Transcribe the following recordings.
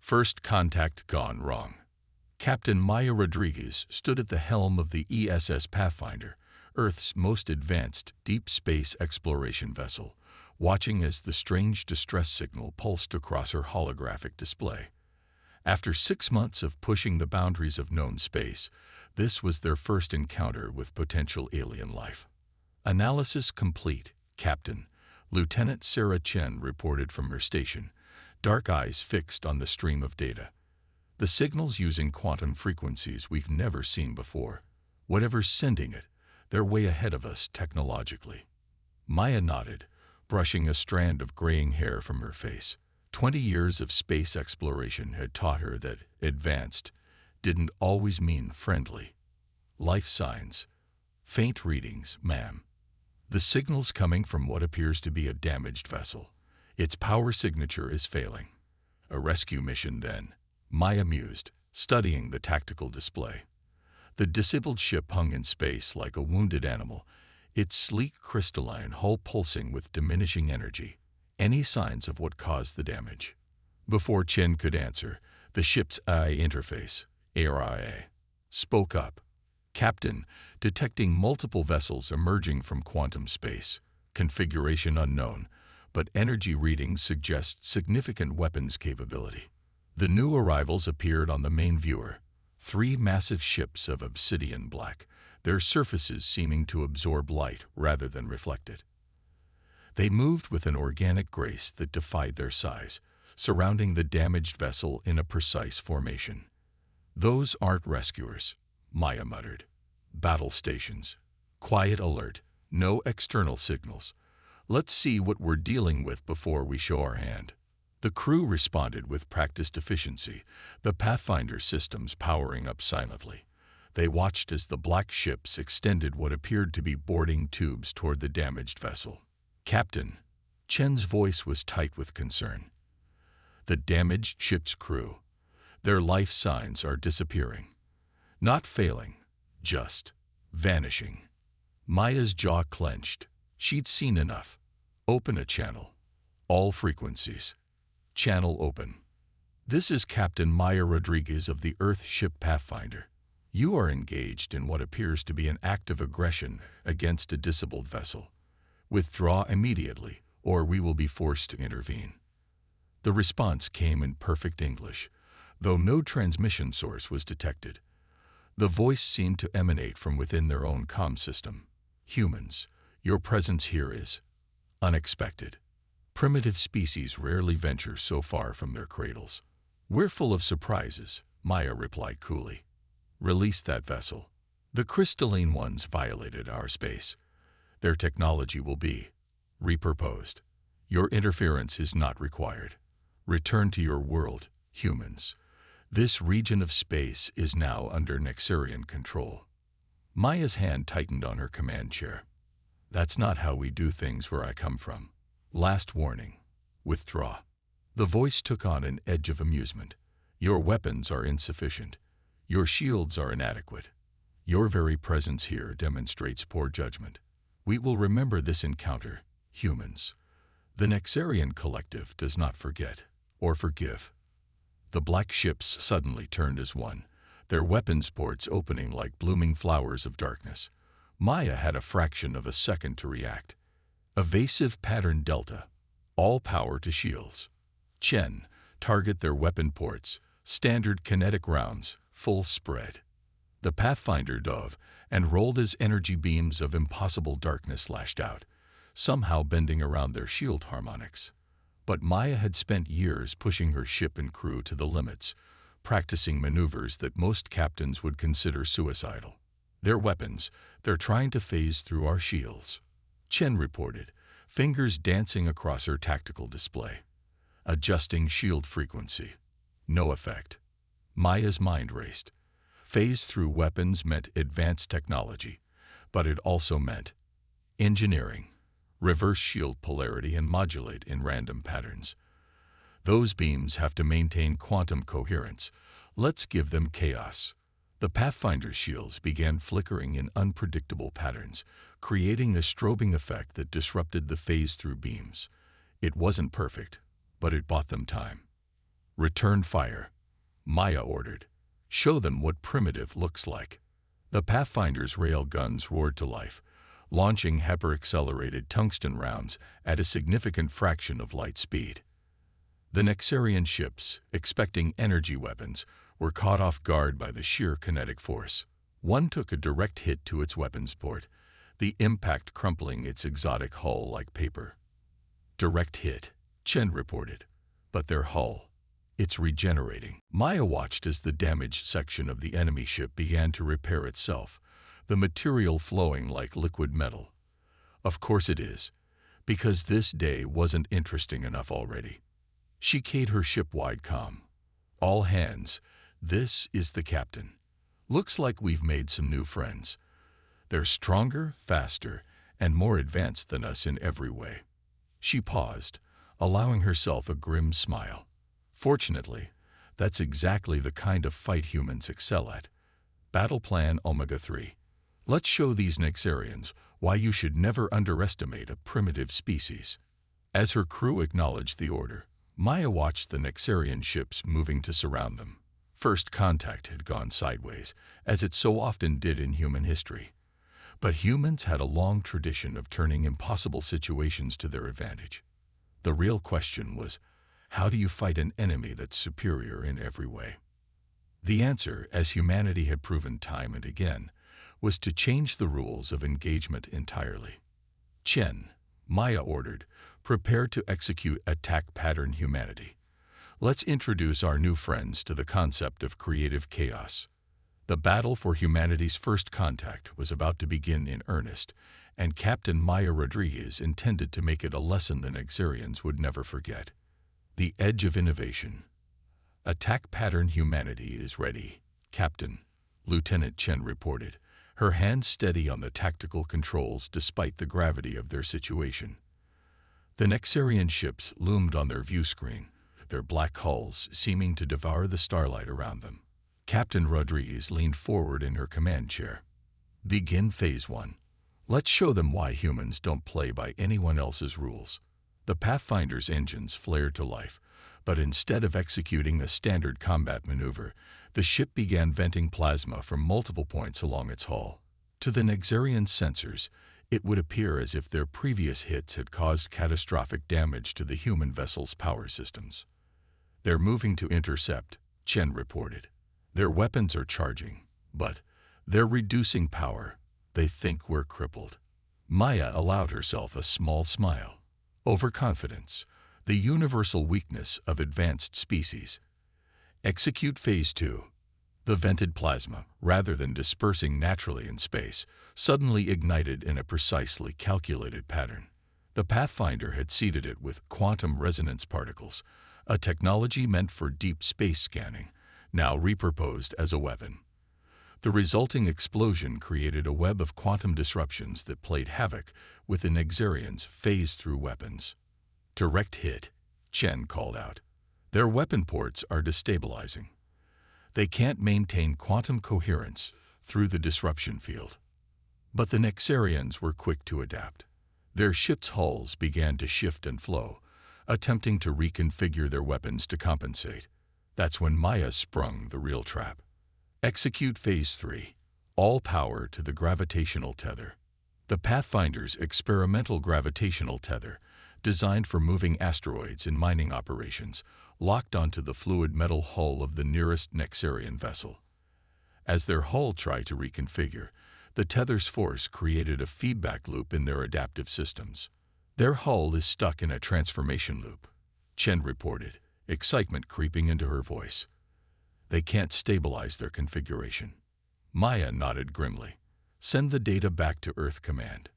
First contact gone wrong. Captain Maya Rodriguez stood at the helm of the ESS Pathfinder, Earth's most advanced deep space exploration vessel, watching as the strange distress signal pulsed across her holographic display. After 6 months of pushing the boundaries of known space, this was their first encounter with potential alien life. Analysis complete, Captain. Lieutenant Sarah Chen reported from her station, dark eyes fixed on the stream of data. The signal's using quantum frequencies we've never seen before. Whatever's sending it, they're way ahead of us technologically. Maya nodded, brushing a strand of graying hair from her face. 20 years of space exploration had taught her that advanced didn't always mean friendly. Life signs. Faint readings, ma'am. The signal's coming from what appears to be a damaged vessel. Its power signature is failing. A rescue mission, then, Maya mused, studying the tactical display. The disabled ship hung in space like a wounded animal, its sleek crystalline hull pulsing with diminishing energy. Any signs of what caused the damage? Before Chen could answer, the ship's AI interface, ARIA, spoke up. Captain, detecting multiple vessels emerging from quantum space. Configuration unknown, but energy readings suggest significant weapons capability. The new arrivals appeared on the main viewer. 3 massive ships of obsidian black, their surfaces seeming to absorb light rather than reflect it. They moved with an organic grace that defied their size, surrounding the damaged vessel in a precise formation. Those aren't rescuers, Maya muttered. Battle stations. Quiet alert. No external signals. Let's see what we're dealing with before we show our hand. The crew responded with practiced efficiency, the Pathfinder systems powering up silently. They watched as the black ships extended what appeared to be boarding tubes toward the damaged vessel. Captain, Chen's voice was tight with concern. The damaged ship's crew. Their life signs are disappearing. Not failing, just vanishing. Maya's jaw clenched. She'd seen enough. Open a channel. All frequencies. Channel open. This is Captain Maya Rodriguez of the Earth ship Pathfinder. You are engaged in what appears to be an act of aggression against a disabled vessel. Withdraw immediately, or we will be forced to intervene. The response came in perfect English, though no transmission source was detected. The voice seemed to emanate from within their own comm system. Humans, your presence here is unexpected. Primitive species rarely venture so far from their cradles. We're full of surprises, Maya replied coolly. Release that vessel. The crystalline ones violated our space. Their technology will be repurposed. Your interference is not required. Return to your world, humans. This region of space is now under Nexarian control. Maya's hand tightened on her command chair. That's not how we do things where I come from. Last warning. Withdraw. The voice took on an edge of amusement. Your weapons are insufficient. Your shields are inadequate. Your very presence here demonstrates poor judgment. We will remember this encounter, humans. The Nexarian collective does not forget or forgive. The black ships suddenly turned as one, their weapons ports opening like blooming flowers of darkness. Maya had a fraction of a second to react. Evasive pattern delta. All power to shields. Chen, target their weapon ports. Standard kinetic rounds, full spread. The Pathfinder dove and rolled as energy beams of impossible darkness lashed out, somehow bending around their shield harmonics. But Maya had spent years pushing her ship and crew to the limits, practicing maneuvers that most captains would consider suicidal. Their weapons, they're trying to phase through our shields. Chen reported, fingers dancing across her tactical display. Adjusting shield frequency. No effect. Maya's mind raced. Phase through weapons meant advanced technology, but it also meant engineering. Reverse shield polarity and modulate in random patterns. Those beams have to maintain quantum coherence. Let's give them chaos. The Pathfinder's shields began flickering in unpredictable patterns, creating a strobing effect that disrupted the phase-through beams. It wasn't perfect, but it bought them time. "Return fire," Maya ordered. "Show them what primitive looks like." The Pathfinder's rail guns roared to life, launching hyper-accelerated tungsten rounds at a significant fraction of light speed. The Nexarian ships, expecting energy weapons, were caught off guard by the sheer kinetic force. One took a direct hit to its weapons port, the impact crumpling its exotic hull like paper. "Direct hit," Chen reported. "But their hull, it's regenerating." Maya watched as the damaged section of the enemy ship began to repair itself, the material flowing like liquid metal. "Of course it is, because this day wasn't interesting enough already." She keyed her ship-wide comm. "All hands, this is the captain. Looks like we've made some new friends. They're stronger, faster, and more advanced than us in every way." She paused, allowing herself a grim smile. "Fortunately, that's exactly the kind of fight humans excel at. Battle Plan Omega-3. Let's show these Nexarians why you should never underestimate a primitive species." As her crew acknowledged the order, Maya watched the Nexarian ships moving to surround them. First contact had gone sideways, as it so often did in human history. But humans had a long tradition of turning impossible situations to their advantage. The real question was, how do you fight an enemy that's superior in every way? The answer, as humanity had proven time and again, was to change the rules of engagement entirely. "Chen," Maya ordered, "prepare to execute attack pattern humanity. Let's introduce our new friends to the concept of creative chaos." The battle for humanity's first contact was about to begin in earnest, and Captain Maya Rodriguez intended to make it a lesson the Nexarians would never forget. The edge of innovation. "Attack pattern humanity is ready, Captain," Lieutenant Chen reported, her hands steady on the tactical controls despite the gravity of their situation. The Nexarian ships loomed on their view screen, their black hulls seeming to devour the starlight around them. Captain Rodriguez leaned forward in her command chair. "Begin Phase 1. Let's show them why humans don't play by anyone else's rules." The Pathfinder's engines flared to life, but instead of executing a standard combat maneuver, the ship began venting plasma from multiple points along its hull. To the Nexarian sensors, it would appear as if their previous hits had caused catastrophic damage to the human vessel's power systems. "They're moving to intercept," Chen reported. "Their weapons are charging, but they're reducing power. They think we're crippled." Maya allowed herself a small smile. Overconfidence, the universal weakness of advanced species. "Execute Phase 2. The vented plasma, rather than dispersing naturally in space, suddenly ignited in a precisely calculated pattern. The Pathfinder had seeded it with quantum resonance particles, a technology meant for deep space scanning, now repurposed as a weapon. The resulting explosion created a web of quantum disruptions that played havoc with the Nexarians' phase-through weapons. "Direct hit," Chen called out. "Their weapon ports are destabilizing. They can't maintain quantum coherence through the disruption field." But the Nexarians were quick to adapt. Their ships' hulls began to shift and flow, attempting to reconfigure their weapons to compensate. That's when Maya sprung the real trap. "Execute Phase 3. All power to the gravitational tether." The Pathfinder's experimental gravitational tether, designed for moving asteroids in mining operations, locked onto the fluid metal hull of the nearest Nexarian vessel. As their hull tried to reconfigure, the tether's force created a feedback loop in their adaptive systems. "Their hull is stuck in a transformation loop," Chen reported, excitement creeping into her voice. "They can't stabilize their configuration." Maya nodded grimly. "Send the data back to Earth Command.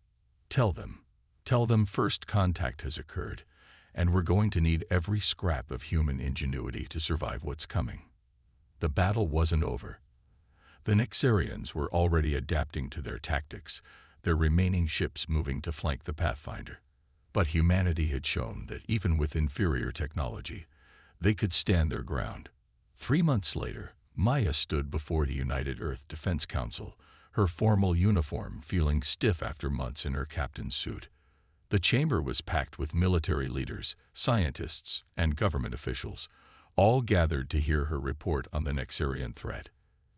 Tell them first contact has occurred, and we're going to need every scrap of human ingenuity to survive what's coming." The battle wasn't over. The Nexarians were already adapting to their tactics, their remaining ships moving to flank the Pathfinder. But humanity had shown that even with inferior technology, they could stand their ground. 3 months later, Maya stood before the United Earth Defense Council, her formal uniform feeling stiff after months in her captain's suit. The chamber was packed with military leaders, scientists, and government officials, All gathered to hear her report on the Nexarian threat.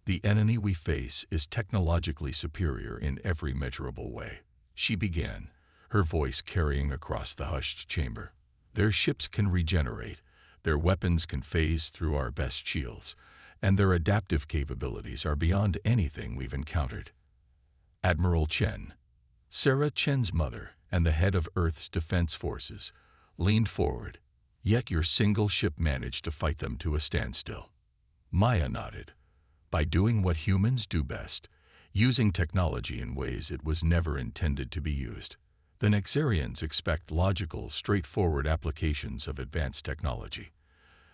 The enemy we face is technologically superior in every measurable way, she began, her voice carrying across the hushed chamber. Their ships can regenerate, their weapons can phase through our best shields, and their adaptive capabilities are beyond anything we've encountered. Admiral Chen, Sarah Chen's mother and the head of Earth's defense forces, leaned forward. Yet your single ship managed to fight them to a standstill. Maya nodded. By doing what humans do best, using technology in ways it was never intended to be used. The Nexarians expect logical, straightforward applications of advanced technology.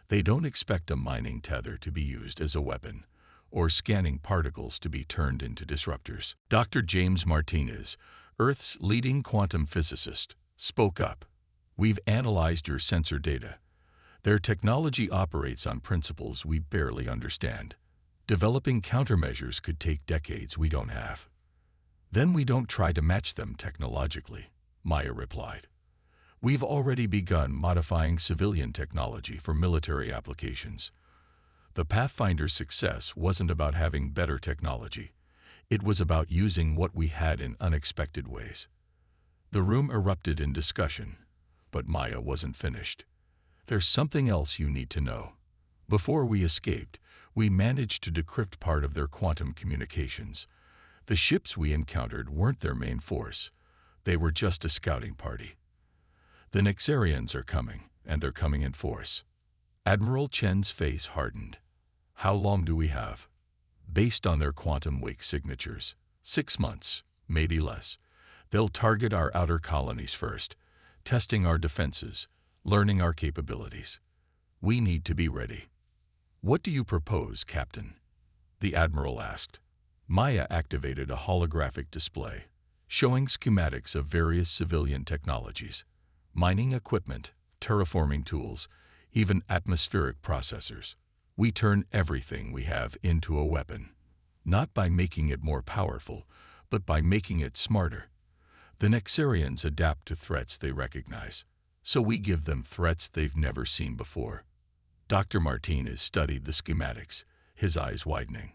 They don't expect a mining tether to be used as a weapon, or scanning particles to be turned into disruptors. Dr. James Martinez, Earth's leading quantum physicist, spoke up. We've analyzed your sensor data. Their technology operates on principles we barely understand. Developing countermeasures could take decades we don't have. Then we don't try to match them technologically, Maya replied. We've already begun modifying civilian technology for military applications. The Pathfinder's success wasn't about having better technology. It was about using what we had in unexpected ways. The room erupted in discussion, but Maya wasn't finished. There's something else you need to know. Before we escaped, we managed to decrypt part of their quantum communications. The ships we encountered weren't their main force. They were just a scouting party. The Nexarians are coming, and they're coming in force. Admiral Chen's face hardened. How long do we have? Based on their quantum wake signatures, 6 months, maybe less. They'll target our outer colonies first, testing our defenses, learning our capabilities. We need to be ready. What do you propose, Captain? The Admiral asked. Maya activated a holographic display, showing schematics of various civilian technologies. Mining equipment, terraforming tools, even atmospheric processors. We turn everything we have into a weapon, not by making it more powerful, but by making it smarter. The Nexarians adapt to threats they recognize, so we give them threats they've never seen before. Dr. Martinez studied the schematics, his eyes widening.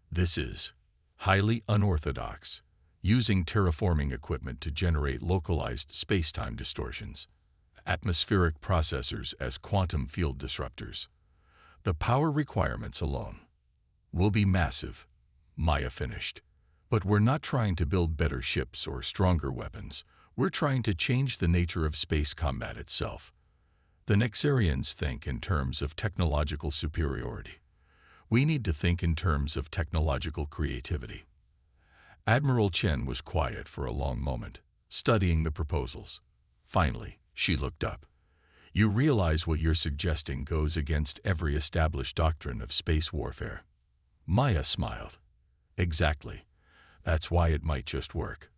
This is highly unorthodox, using terraforming equipment to generate localized space-time distortions, atmospheric processors as quantum field disruptors. The power requirements alone will be massive, Maya finished. But we're not trying to build better ships or stronger weapons. We're trying to change the nature of space combat itself. The Nexarians think in terms of technological superiority. We need to think in terms of technological creativity. Admiral Chen was quiet for a long moment, studying the proposals. Finally, she looked up. You realize what you're suggesting goes against every established doctrine of space warfare. Maya smiled. Exactly. That's why it might just work.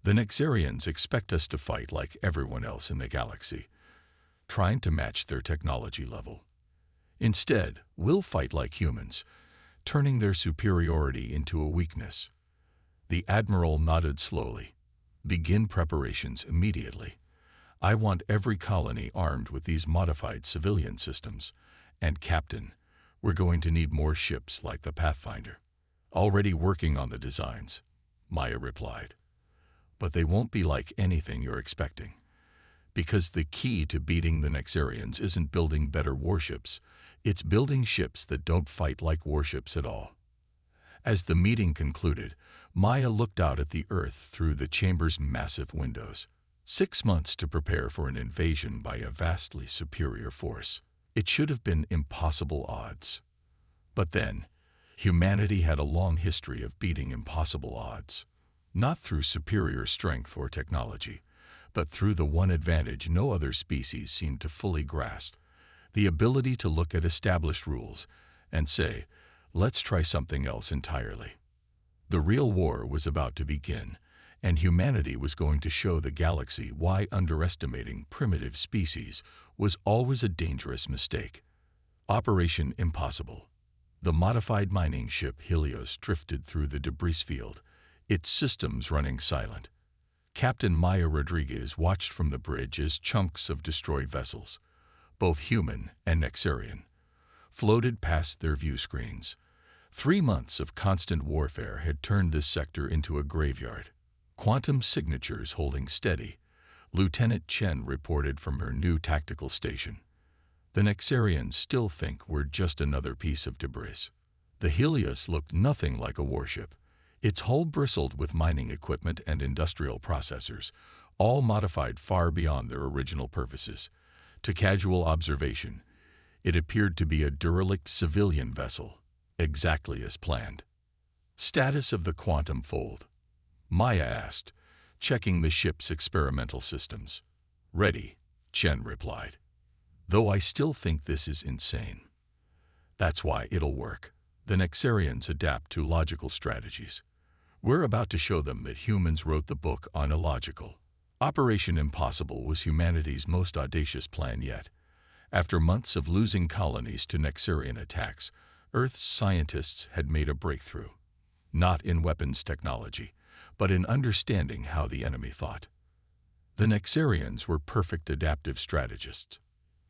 The Nexarians expect us to fight like everyone else in the galaxy, trying to match their technology level. Instead, we'll fight like humans, turning their superiority into a weakness. The Admiral nodded slowly. Begin preparations immediately. I want every colony armed with these modified civilian systems. And Captain, we're going to need more ships like the Pathfinder. Already working on the designs, Maya replied. But they won't be like anything you're expecting. Because the key to beating the Nexarians isn't building better warships, it's building ships that don't fight like warships at all. As the meeting concluded, Maya looked out at the Earth through the chamber's massive windows. 6 months to prepare for an invasion by a vastly superior force. It should have been impossible odds. But then, humanity had a long history of beating impossible odds. Not through superior strength or technology, but through the one advantage no other species seemed to fully grasp, the ability to look at established rules and say, let's try something else entirely. The real war was about to begin, and humanity was going to show the galaxy why underestimating primitive species was always a dangerous mistake. Operation Impossible. The modified mining ship Helios drifted through the debris field, its systems running silent. Captain Maya Rodriguez watched from the bridge as chunks of destroyed vessels, both human and Nexarian, floated past their view screens. 3 months of constant warfare had turned this sector into a graveyard. Quantum signatures holding steady, Lieutenant Chen reported from her new tactical station. The Nexarians still think we're just another piece of debris. The Helios looked nothing like a warship. Its hull bristled with mining equipment and industrial processors, all modified far beyond their original purposes. To casual observation, it appeared to be a derelict civilian vessel, exactly as planned. Status of the quantum fold? Maya asked, checking the ship's experimental systems. Ready, Chen replied. Though I still think this is insane. That's why it'll work. The Nexarians adapt to logical strategies. We're about to show them that humans wrote the book on illogical. Operation Impossible was humanity's most audacious plan yet. After months of losing colonies to Nexarian attacks, Earth's scientists had made a breakthrough. Not in weapons technology, but in understanding how the enemy thought. The Nexarians were perfect adaptive strategists.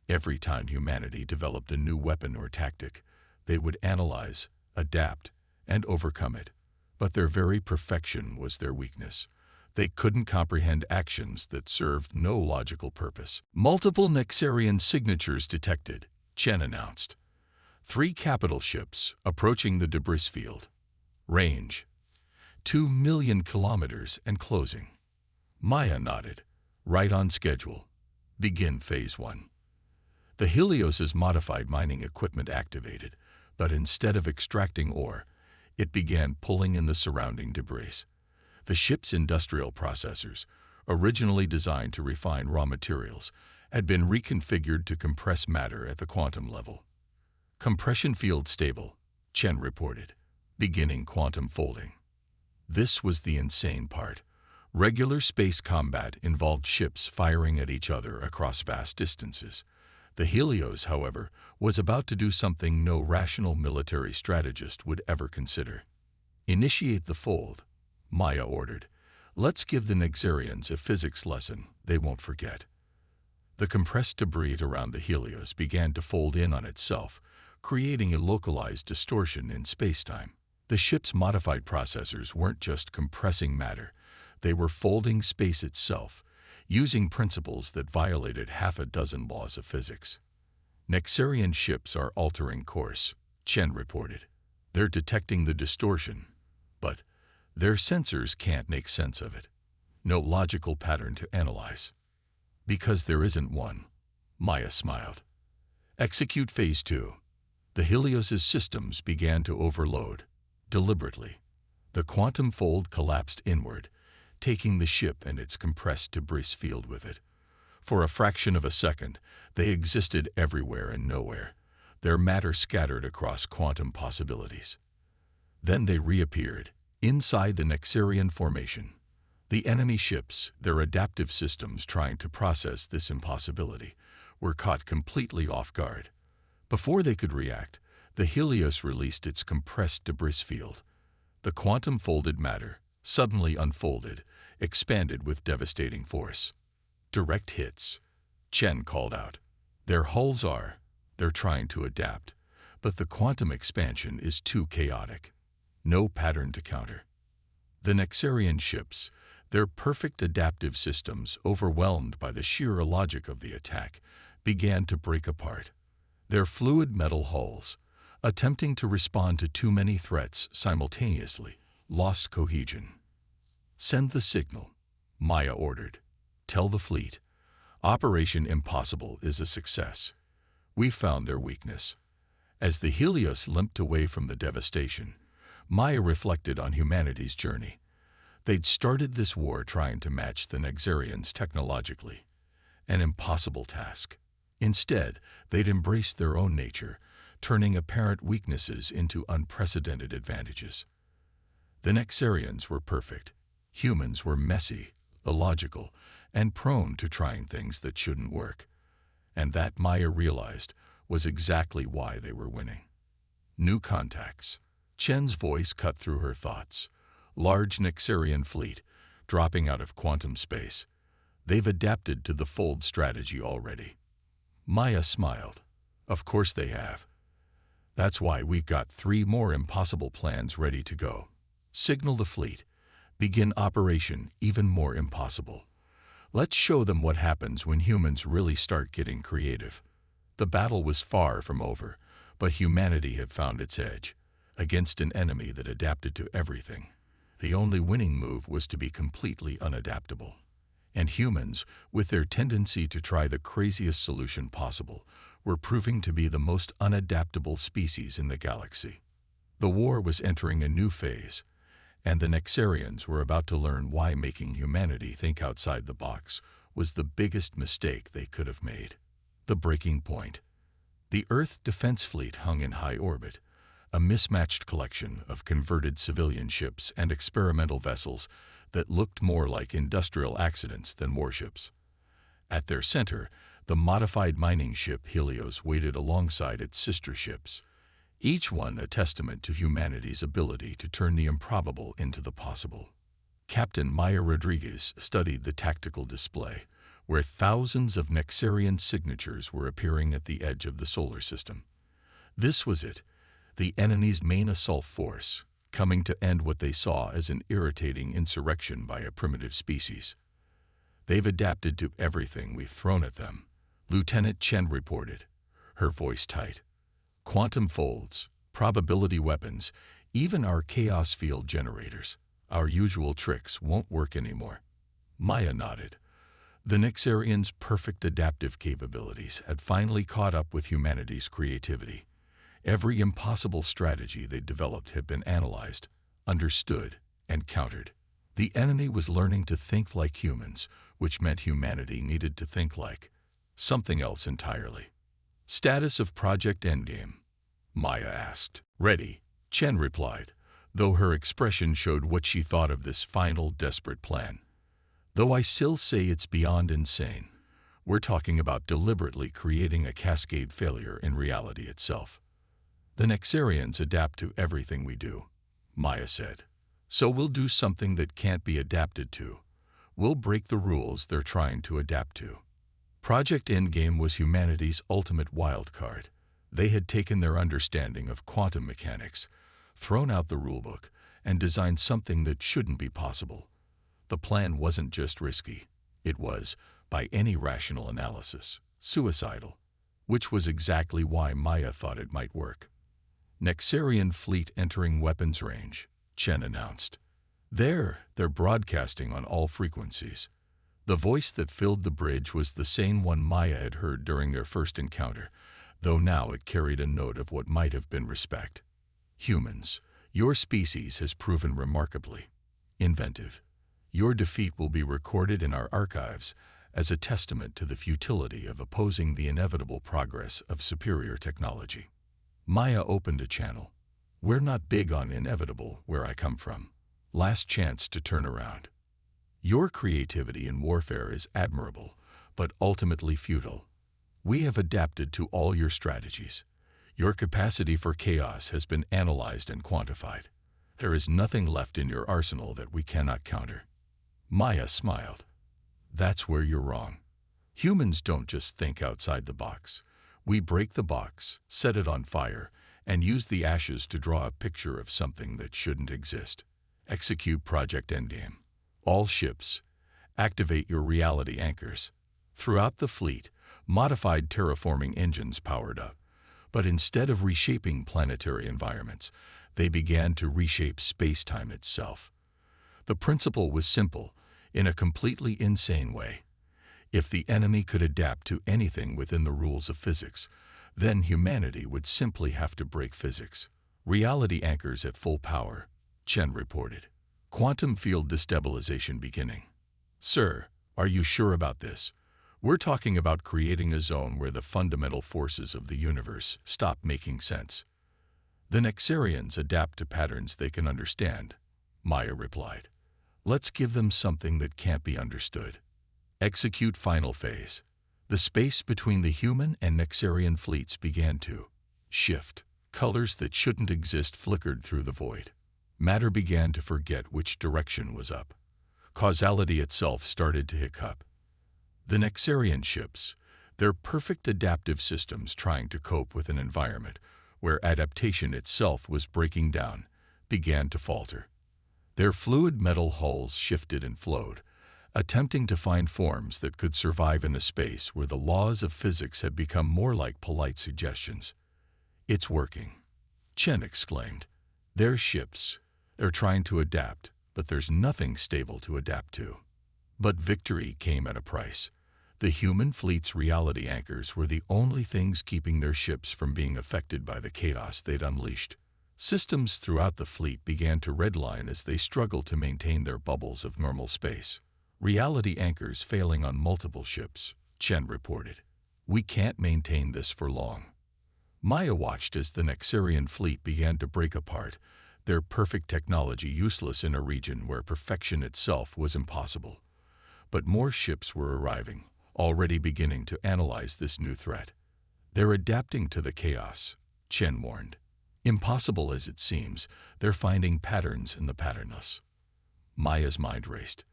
Every time humanity developed a new weapon or tactic, they would analyze, adapt, and overcome it. But their very perfection was their weakness. They couldn't comprehend actions that served no logical purpose. Multiple Nexarian signatures detected, Chen announced. 3 capital ships approaching the debris field. Range: 2 million kilometers and closing. Maya nodded. Right on schedule. Begin Phase 1. The Helios's modified mining equipment activated, but instead of extracting ore, it began pulling in the surrounding debris. The ship's industrial processors, originally designed to refine raw materials, had been reconfigured to compress matter at the quantum level. Compression field stable, Chen reported, beginning quantum folding. This was the insane part. Regular space combat involved ships firing at each other across vast distances. The Helios, however, was about to do something no rational military strategist would ever consider. Initiate the fold, Maya ordered. Let's give the Nexarians a physics lesson they won't forget. The compressed debris around the Helios began to fold in on itself, creating a localized distortion in spacetime. The ship's modified processors weren't just compressing matter, they were folding space itself, using principles that violated half a dozen laws of physics. Nexarian ships are altering course, Chen reported. They're detecting the distortion, but their sensors can't make sense of it. No logical pattern to analyze. Because there isn't one, Maya smiled. Execute Phase 2. The Helios's systems began to overload, deliberately. The quantum fold collapsed inward, taking the ship and its compressed debris field with it. For a fraction of a second, they existed everywhere and nowhere, their matter scattered across quantum possibilities. Then they reappeared, inside the Nexarian formation. The enemy ships, their adaptive systems trying to process this impossibility, were caught completely off guard. Before they could react, the Helios released its compressed debris field. The quantum-folded matter, suddenly unfolded, expanded with devastating force. Direct hits, Chen called out. Their hulls they're trying to adapt, but the quantum expansion is too chaotic. No pattern to counter. The Nexarian ships, their perfect adaptive systems overwhelmed by the sheer illogic of the attack, began to break apart. Their fluid metal hulls, attempting to respond to too many threats simultaneously, lost cohesion. Send the signal, Maya ordered. Tell the fleet. Operation Impossible is a success. We found their weakness. As the Helios limped away from the devastation, Maya reflected on humanity's journey. They'd started this war trying to match the Nexarians technologically. An impossible task. Instead, they'd embraced their own nature, turning apparent weaknesses into unprecedented advantages. The Nexarians were perfect. Humans were messy, illogical, and prone to trying things that shouldn't work. And that, Maya realized, was exactly why they were winning. New contacts. Chen's voice cut through her thoughts. Large Nexarian fleet, dropping out of quantum space. They've adapted to the fold strategy already. Maya smiled. Of course they have. That's why we've got 3 more impossible plans ready to go. Signal the fleet. Begin operation even more impossible. Let's show them what happens when humans really start getting creative. The battle was far from over, but humanity had found its edge, against an enemy that adapted to everything. The only winning move was to be completely unadaptable. And humans, with their tendency to try the craziest solution possible, were proving to be the most unadaptable species in the galaxy. The war was entering a new phase, and the Nexarians were about to learn why making humanity think outside the box was the biggest mistake they could have made. The breaking point. The Earth Defense Fleet hung in high orbit, a mismatched collection of converted civilian ships and experimental vessels that looked more like industrial accidents than warships. At their center, the modified mining ship Helios waited alongside its sister ships, each one a testament to humanity's ability to turn the improbable into the possible. Captain Maya Rodriguez studied the tactical display, where thousands of Nexarian signatures were appearing at the edge of the solar system. This was it, the enemy's main assault force, coming to end what they saw as an irritating insurrection by a primitive species. They've adapted to everything we've thrown at them, Lieutenant Chen reported, her voice tight. Quantum folds, probability weapons, even our chaos field generators. Our usual tricks won't work anymore. Maya nodded. The Nexarians' perfect adaptive capabilities had finally caught up with humanity's creativity. Every impossible strategy they'd developed had been analyzed, understood, and countered. The enemy was learning to think like humans, which meant humanity needed to think like something else entirely. Status of Project Endgame? Maya asked. Ready, Chen replied, though her expression showed what she thought of this final, desperate plan. Though I still say it's beyond insane. We're talking about deliberately creating a cascade failure in reality itself. The Nexarians adapt to everything we do, Maya said. So we'll do something that can't be adapted to. We'll break the rules they're trying to adapt to. Project Endgame was humanity's ultimate wild card. They had taken their understanding of quantum mechanics, thrown out the rulebook, and designed something that shouldn't be possible. The plan wasn't just risky. It was, by any rational analysis, suicidal, which was exactly why Maya thought it might work. Nexarian fleet entering weapons range, Chen announced. They're broadcasting on all frequencies. The voice that filled the bridge was the same one Maya had heard during their first encounter, though now it carried a note of what might have been respect. Humans, your species has proven remarkably inventive. Your defeat will be recorded in our archives as a testament to the futility of opposing the inevitable progress of superior technology. Maya opened a channel. We're not big on inevitable where I come from. Last chance to turn around. Your creativity in warfare is admirable, but ultimately futile. We have adapted to all your strategies. Your capacity for chaos has been analyzed and quantified. There is nothing left in your arsenal that we cannot counter. Maya smiled. That's where you're wrong. Humans don't just think outside the box. We break the box, set it on fire, and use the ashes to draw a picture of something that shouldn't exist. Execute Project Endgame. All ships, activate your reality anchors. Throughout the fleet, modified terraforming engines powered up. But instead of reshaping planetary environments, they began to reshape space-time itself. The principle was simple, in a completely insane way. If the enemy could adapt to anything within the rules of physics, then humanity would simply have to break physics. Reality anchors at full power, Chen reported. Quantum field destabilization beginning. Sir, are you sure about this? We're talking about creating a zone where the fundamental forces of the universe stop making sense. The Nexarians adapt to patterns they can understand, Maya replied. Let's give them something that can't be understood. Execute final phase. The space between the human and Nexarian fleets began to shift. Colors that shouldn't exist flickered through the void. Matter began to forget which direction was up. Causality itself started to hiccup. The Nexarian ships, their perfect adaptive systems trying to cope with an environment, where adaptation itself was breaking down, began to falter. Their fluid metal hulls shifted and flowed, attempting to find forms that could survive in a space where the laws of physics had become more like polite suggestions. "It's working," Chen exclaimed. "They're ships. They're trying to adapt, but there's nothing stable to adapt to." But victory came at a price. The human fleet's reality anchors were the only things keeping their ships from being affected by the chaos they'd unleashed. Systems throughout the fleet began to redline as they struggled to maintain their bubbles of normal space. "Reality anchors failing on multiple ships," Chen reported. "We can't maintain this for long." Maya watched as the Nexarian fleet began to break apart, their perfect technology useless in a region where perfection itself was impossible. But more ships were arriving, already beginning to analyze this new threat. "They're adapting to the chaos," Chen warned. "Impossible as it seems, they're finding patterns in the patternless." Maya's mind raced.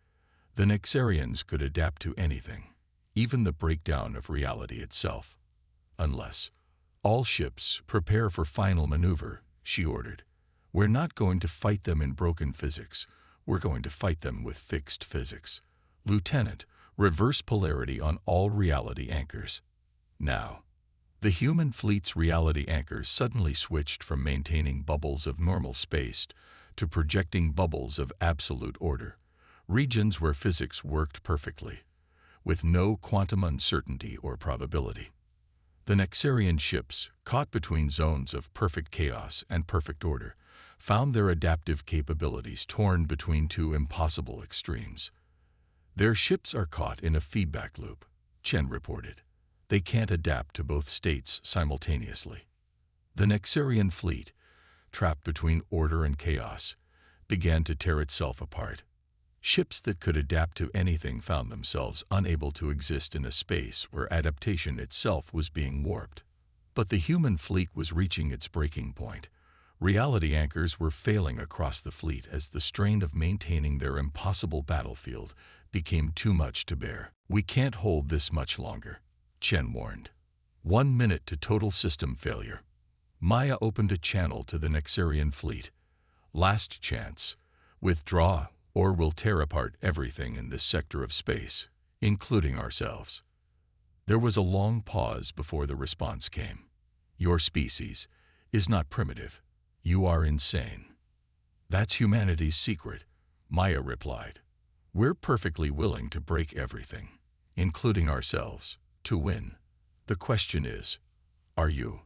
The Nexarians could adapt to anything, even the breakdown of reality itself. "Unless all ships prepare for final maneuver," she ordered. "We're not going to fight them in broken physics. We're going to fight them with fixed physics. Lieutenant, reverse polarity on all reality anchors." Now, the human fleet's reality anchors suddenly switched from maintaining bubbles of normal space to projecting bubbles of absolute order, regions where physics worked perfectly, with no quantum uncertainty or probability. The Nexarian ships, caught between zones of perfect chaos and perfect order, found their adaptive capabilities torn between two impossible extremes. "Their ships are caught in a feedback loop," Chen reported. "They can't adapt to both states simultaneously." The Nexarian fleet, trapped between order and chaos, began to tear itself apart. Ships that could adapt to anything found themselves unable to exist in a space where adaptation itself was being warped. But the human fleet was reaching its breaking point. Reality anchors were failing across the fleet as the strain of maintaining their impossible battlefield became too much to bear. "We can't hold this much longer," Chen warned. 1 minute to total system failure." Maya opened a channel to the Nexarian fleet. "Last chance. Withdraw, or we'll tear apart everything in this sector of space, including ourselves." There was a long pause before the response came. "Your species is not primitive. You are insane." "That's humanity's secret," Maya replied. "We're perfectly willing to break everything, including ourselves, to win. The question is, are you?"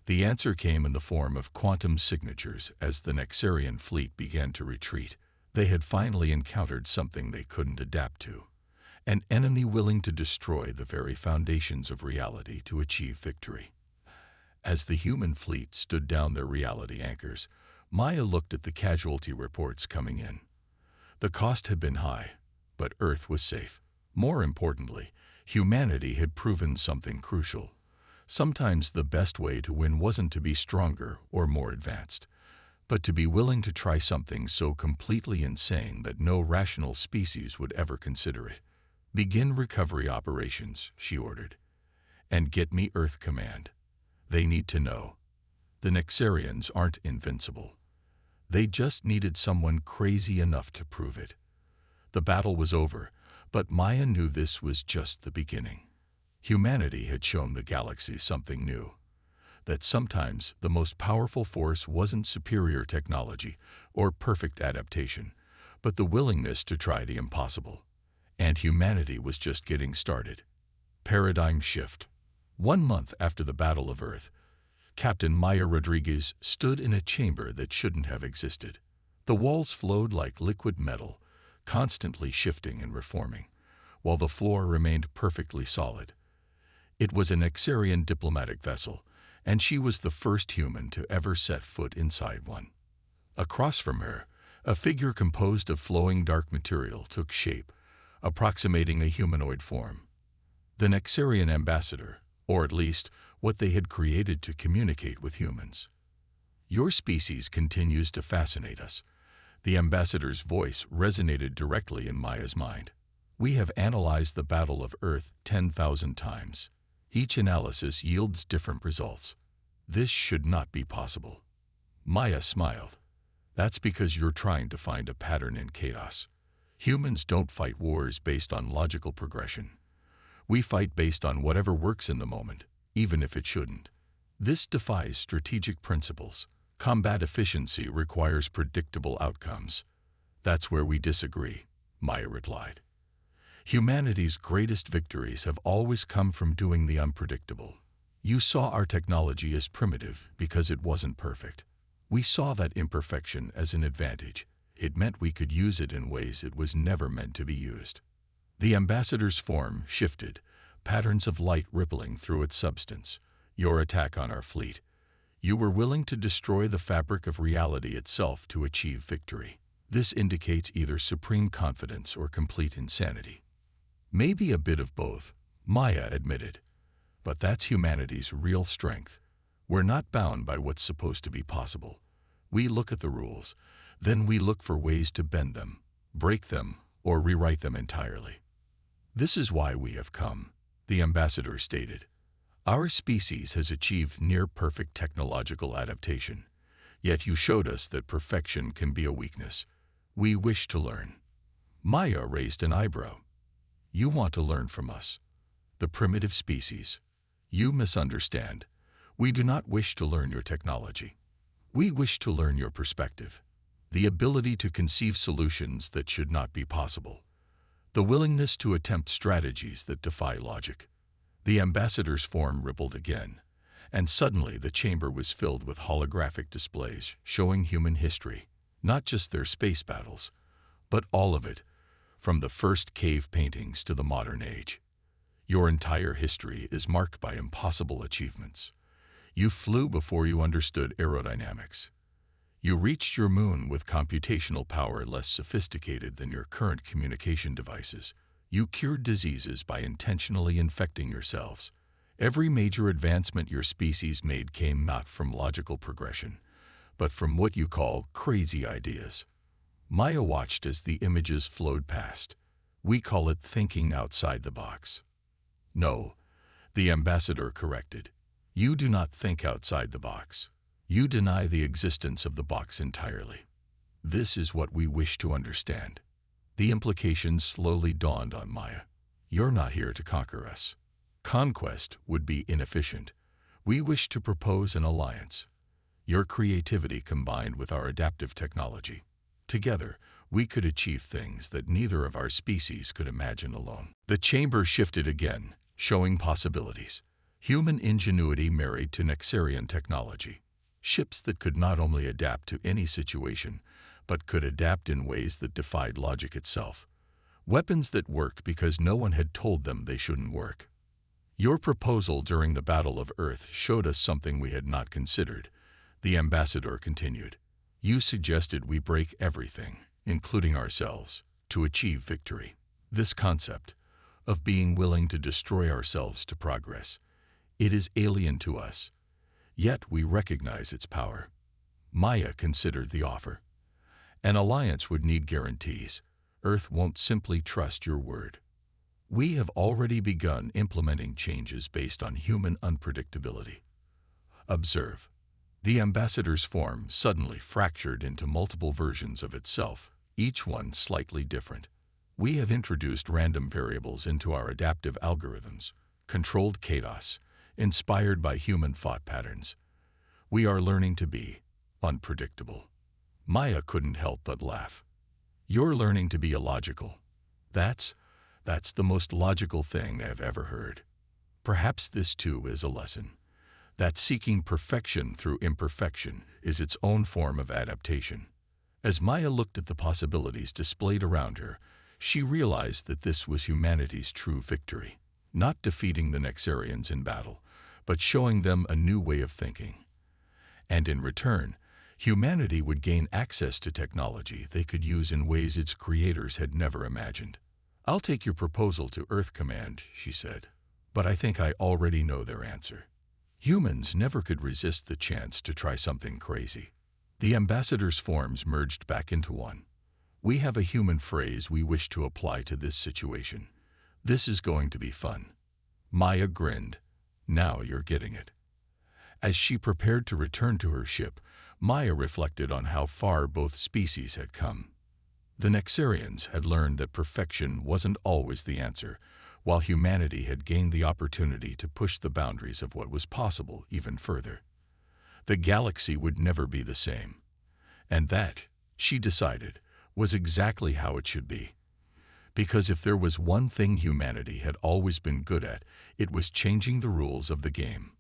The answer came in the form of quantum signatures as the Nexarian fleet began to retreat. They had finally encountered something they couldn't adapt to, an enemy willing to destroy the very foundations of reality to achieve victory. As the human fleet stood down their reality anchors, Maya looked at the casualty reports coming in. The cost had been high, but Earth was safe. More importantly, humanity had proven something crucial. Sometimes the best way to win wasn't to be stronger or more advanced, but to be willing to try something so completely insane that no rational species would ever consider it. "Begin recovery operations," she ordered. "And get me Earth Command. They need to know. The Nexarians aren't invincible. They just needed someone crazy enough to prove it." The battle was over, but Maya knew this was just the beginning. Humanity had shown the galaxy something new. That sometimes the most powerful force wasn't superior technology or perfect adaptation, but the willingness to try the impossible. And humanity was just getting started. Paradigm shift. 1 month after the Battle of Earth, Captain Maya Rodriguez stood in a chamber that shouldn't have existed. The walls flowed like liquid metal, constantly shifting and reforming, while the floor remained perfectly solid. It was an Nexarian diplomatic vessel, and she was the first human to ever set foot inside one. Across from her, a figure composed of flowing dark material took shape, approximating a humanoid form. The Nexarian ambassador, or at least what they had created to communicate with humans. "Your species continues to fascinate us." The ambassador's voice resonated directly in Maya's mind. "We have analyzed the Battle of Earth 10,000 times. Each analysis yields different results. This should not be possible. Maya smiled. That's because you're trying to find a pattern in chaos. Humans don't fight wars based on logical progression. We fight based on whatever works in the moment, even if it shouldn't. This defies strategic principles. Combat efficiency requires predictable outcomes. That's where we disagree, Maya replied. Humanity's greatest victories have always come from doing the unpredictable. You saw our technology as primitive because it wasn't perfect. We saw that imperfection as an advantage. It meant we could use it in ways it was never meant to be used. The ambassador's form shifted, patterns of light rippling through its substance. Your attack on our fleet. You were willing to destroy the fabric of reality itself to achieve victory. This indicates either supreme confidence or complete insanity. Maybe a bit of both, Maya admitted. But that's humanity's real strength. We're not bound by what's supposed to be possible. We look at the rules, then we look for ways to bend them, break them, or rewrite them entirely. This is why we have come, the ambassador stated. Our species has achieved near-perfect technological adaptation, yet you showed us that perfection can be a weakness. We wish to learn. Maya raised an eyebrow. You want to learn from us, the primitive species. You misunderstand. We do not wish to learn your technology. We wish to learn your perspective, the ability to conceive solutions that should not be possible, the willingness to attempt strategies that defy logic. The ambassador's form rippled again, and suddenly the chamber was filled with holographic displays showing human history, not just their space battles, but all of it, from the first cave paintings to the modern age. Your entire history is marked by impossible achievements. You flew before you understood aerodynamics. You reached your moon with computational power less sophisticated than your current communication devices. You cured diseases by intentionally infecting yourselves. Every major advancement your species made came not from logical progression, but from what you call crazy ideas. Maya watched as the images flowed past. We call it thinking outside the box. No, the ambassador corrected. You do not think outside the box. You deny the existence of the box entirely. This is what we wish to understand. The implications slowly dawned on Maya. You're not here to conquer us. Conquest would be inefficient. We wish to propose an alliance. Your creativity combined with our adaptive technology. Together, we could achieve things that neither of our species could imagine alone. The chamber shifted again, showing possibilities. Human ingenuity married to Nexarian technology. Ships that could not only adapt to any situation, but could adapt in ways that defied logic itself. Weapons that worked because no one had told them they shouldn't work. Your proposal during the Battle of Earth showed us something we had not considered, the ambassador continued. You suggested we break everything, including ourselves, to achieve victory. This concept of being willing to destroy ourselves to progress, it is alien to us, yet we recognize its power. Maya considered the offer. An alliance would need guarantees. Earth won't simply trust your word. We have already begun implementing changes based on human unpredictability. Observe. The ambassador's form suddenly fractured into multiple versions of itself, each one slightly different. We have introduced random variables into our adaptive algorithms, controlled chaos, inspired by human thought patterns. We are learning to be unpredictable. Maya couldn't help but laugh. You're learning to be illogical. That's the most logical thing I've ever heard. Perhaps this too is a lesson. That seeking perfection through imperfection is its own form of adaptation. As Maya looked at the possibilities displayed around her, she realized that this was humanity's true victory, not defeating the Nexarians in battle, but showing them a new way of thinking. And in return, humanity would gain access to technology they could use in ways its creators had never imagined. I'll take your proposal to Earth Command, she said, but I think I already know their answer. Humans never could resist the chance to try something crazy. The ambassador's forms merged back into one. We have a human phrase we wish to apply to this situation. This is going to be fun. Maya grinned. Now you're getting it. As she prepared to return to her ship, Maya reflected on how far both species had come. The Nexarians had learned that perfection wasn't always the answer, while humanity had gained the opportunity to push the boundaries of what was possible even further. The galaxy would never be the same. And that, she decided, was exactly how it should be. Because if there was one thing humanity had always been good at, it was changing the rules of the game.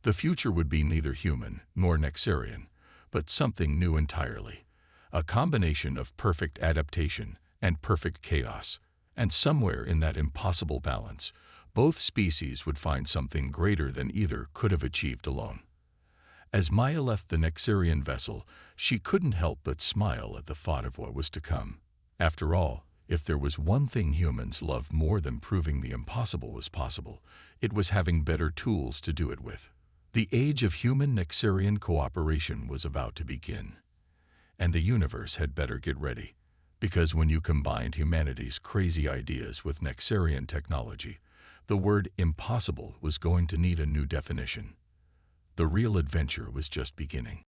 The future would be neither human nor Nexarian, but something new entirely. A combination of perfect adaptation and perfect chaos. And somewhere in that impossible balance, both species would find something greater than either could have achieved alone. As Maya left the Nexarian vessel, she couldn't help but smile at the thought of what was to come. After all, if there was one thing humans loved more than proving the impossible was possible, it was having better tools to do it with. The age of human-Nexarian cooperation was about to begin. And the universe had better get ready. Because when you combined humanity's crazy ideas with Nexarian technology, the word impossible was going to need a new definition. The real adventure was just beginning.